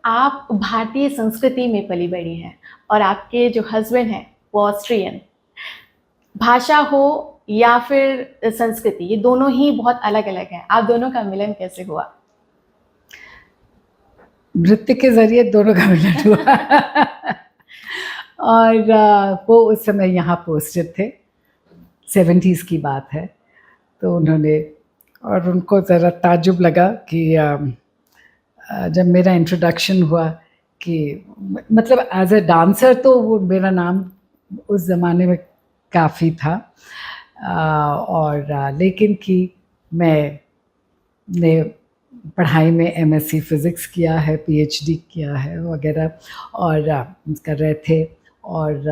आप भारतीय संस्कृति में पली बड़ी हैं और आपके जो हस्बैंड हैं वो ऑस्ट्रियन। भाषा हो या फिर संस्कृति, ये दोनों ही बहुत अलग अलग हैं। आप दोनों का मिलन कैसे हुआ? नृत्य के जरिए दोनों का मिलन हुआ। और वो उस समय यहाँ पोस्टेड थे, 70s की बात है। तो उन्होंने, और उनको ज़रा ताज्जुब लगा कि जब मेरा इंट्रोडक्शन हुआ कि मतलब एज अ डांसर, तो वो मेरा नाम उस ज़माने में काफ़ी था। और लेकिन कि मैंने पढ़ाई में MSc फिज़िक्स किया है, PhD किया है वगैरह, और कर रहे थे, और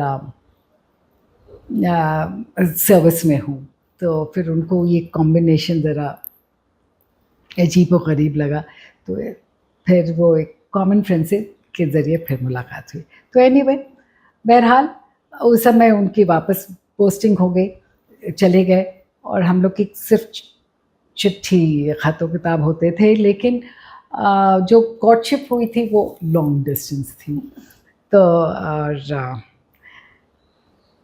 सर्विस में हूँ। तो फिर उनको ये कॉम्बिनेशन ज़रा अजीब व गरीब लगा। तो फिर वो एक कॉमन फ्रेंड से के ज़रिए फिर मुलाकात हुई। तो एनीवे, बहरहाल उस समय उनकी वापस पोस्टिंग हो गई, चले गए, और हम लोग की सिर्फ चिट्ठी ख़तो किताब होते थे। लेकिन जो कॉर्टशिप हुई थी वो लॉन्ग डिस्टेंस थी। तो और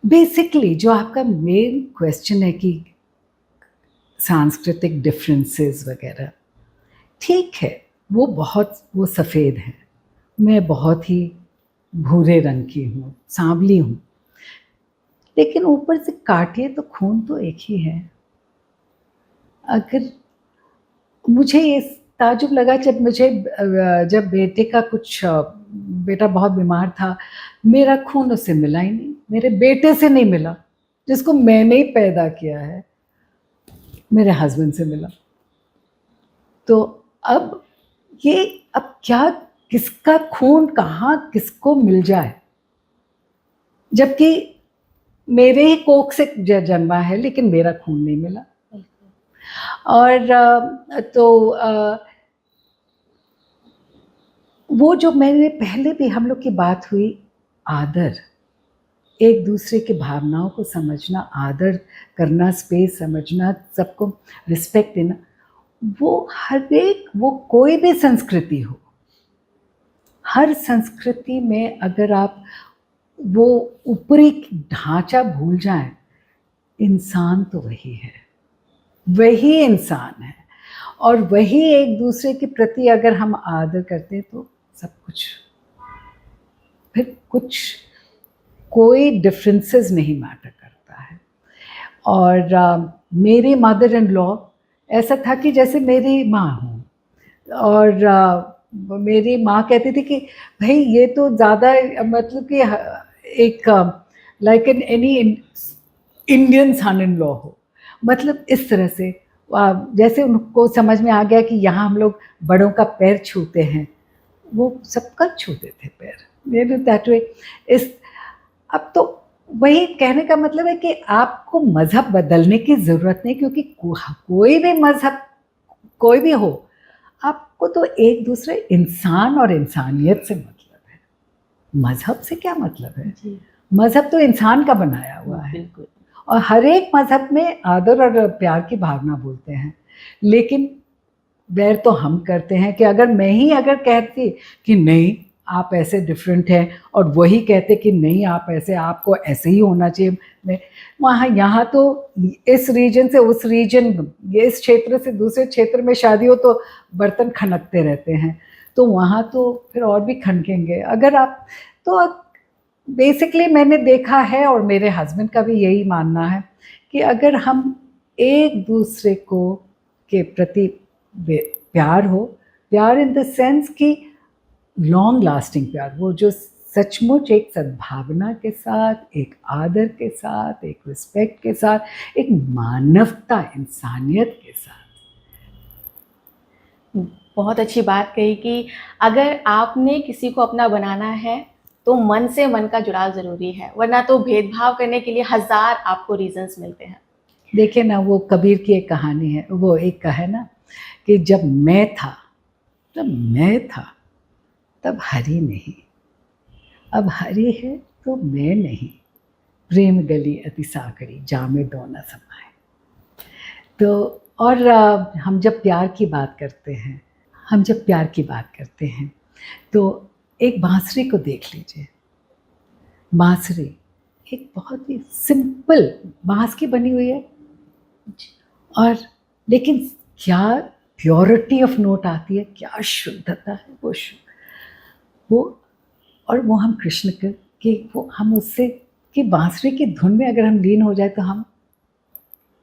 बेसिकली जो आपका मेन क्वेश्चन है कि सांस्कृतिक डिफरेंसेस वगैरह, ठीक है, वो सफ़ेद है, मैं बहुत ही भूरे रंग की हूँ, सांवली हूँ, लेकिन ऊपर से काटिए तो खून तो एक ही है। अगर मुझे ये ताजुब लगा जब बेटे का कुछ, बेटा बहुत बीमार था, मेरा खून उससे मिला ही नहीं, मेरे बेटे से नहीं मिला, जिसको मैंने ही पैदा किया है, मेरे हस्बैंड से मिला। तो अब क्या, किसका खून कहाँ किसको मिल जाए, जबकि मेरे ही कोख से जन्मा है, लेकिन मेरा खून नहीं मिला। और तो वो जो मैंने पहले भी हम लोग की बात हुई, आदर, एक दूसरे की भावनाओं को समझना, आदर करना, स्पेस समझना, सबको रिस्पेक्ट देना, वो कोई भी संस्कृति हो, हर संस्कृति में अगर आप वो ऊपरी ढांचा भूल जाएं, इंसान तो वही इंसान है। और वही एक दूसरे के प्रति अगर हम आदर करते हैं तो सब कुछ, फिर कोई डिफरेंसेस नहीं मैटर करता है। और मेरी मदर इन लॉ ऐसा था कि जैसे मेरी माँ हूँ, और मेरी माँ कहती थी कि भाई ये तो ज़्यादा, मतलब कि एक like an any Indian son in law हो, मतलब इस तरह से। जैसे उनको समझ में आ गया कि यहाँ हम लोग बड़ों का पैर छूते हैं, वो सबका छूते थे पैर, दैट वे। अब तो वही कहने का मतलब है कि आपको मज़हब बदलने की ज़रूरत नहीं, क्योंकि कोई भी मज़हब कोई भी हो, आपको तो एक दूसरे इंसान और इंसानियत से मतलब है, मज़हब से क्या मतलब है। मज़हब तो इंसान का बनाया हुआ है, और हर एक मज़हब में आदर और प्यार की भावना बोलते हैं। लेकिन वैर तो हम करते हैं कि अगर कहती कि नहीं आप ऐसे डिफरेंट हैं, और वही कहते कि नहीं आप ऐसे, आपको ऐसे ही होना चाहिए, यहाँ तो इस रीजन से उस रीजन, इस क्षेत्र से दूसरे क्षेत्र में शादी हो तो बर्तन खनकते रहते हैं, तो वहाँ तो फिर और भी खनकेंगे। अगर आप तो बेसिकली मैंने देखा है, और मेरे हस्बैंड का भी यही मानना है कि अगर हम एक दूसरे को के प्रति प्यार हो, प्यार इन द सेंस कि लॉन्ग लास्टिंग प्यार, वो जो सचमुच एक सद्भावना के साथ, एक आदर के साथ, एक रिस्पेक्ट के साथ, एक मानवता, इंसानियत के साथ। बहुत अच्छी बात कही कि अगर आपने किसी को अपना बनाना है तो मन से मन का जुड़ाव ज़रूरी है, वरना तो भेदभाव करने के लिए हज़ार आपको रीजंस मिलते हैं। देखिए ना, वो कबीर की एक कहानी है, वो एक का है ना कि जब मैं था तब हरि नहीं, अब हरि है तो मैं नहीं, प्रेम गली अति साकड़ी जामे दो न समाए। तो और हम जब प्यार की बात करते हैं तो एक बांसुरी को देख लीजिए। बांसुरी एक बहुत ही सिंपल बांस की बनी हुई है, और लेकिन क्या प्योरिटी ऑफ नोट आती है, क्या शुद्धता है वो। और वो हम कृष्ण के वो हम उससे कि बांसुरी की धुन में अगर हम लीन हो जाए तो हम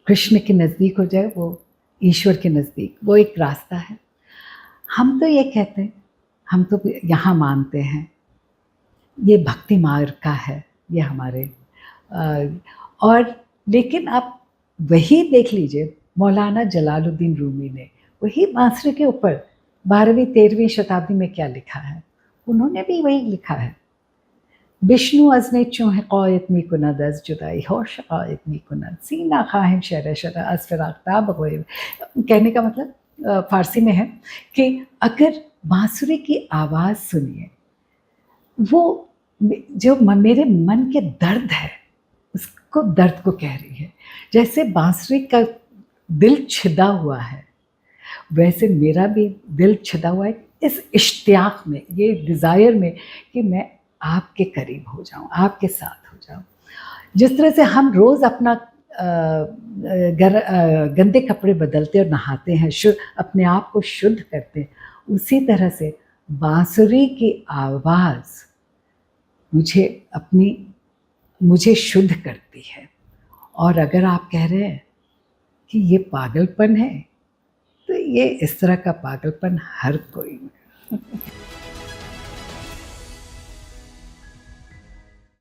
कृष्ण के नज़दीक हो जाए, वो ईश्वर के नज़दीक, वो एक रास्ता है। हम तो ये कहते हैं, हम तो यहाँ मानते हैं ये भक्ति मार्ग का है, ये हमारे और लेकिन आप वही देख लीजिए, मौलाना जलालुद्दीन रूमी ने वही बांसुरी के ऊपर 12वीं-13वीं शताब्दी में क्या लिखा है, उन्होंने भी वही लिखा है। विष्णु अज़ने चूँ क़ायत मी कुनद अज़ जुदाई होश क़ायत मी कुनद सीना ख़ाहिम शर शर अज़ फ़िराक़ ताब होए। कहने का मतलब फ़ारसी में है कि अगर बांसुरी की आवाज़ सुनिए, वो जो मेरे मन के दर्द है उसको दर्द को कह रही है। जैसे बांसुरी का दिल छिदा हुआ है, वैसे मेरा भी दिल छिदा हुआ है इस इश्तियाक में, ये डिज़ायर में कि मैं आपके करीब हो जाऊं, आपके साथ हो जाऊं। जिस तरह से हम रोज़ अपना गंदे कपड़े बदलते और नहाते हैं, अपने आप को शुद्ध करते हैं, उसी तरह से बांसुरी की आवाज़ मुझे शुद्ध करती है। और अगर आप कह रहे हैं कि ये पागलपन है, तो ये इस तरह का पागलपन हर कोई में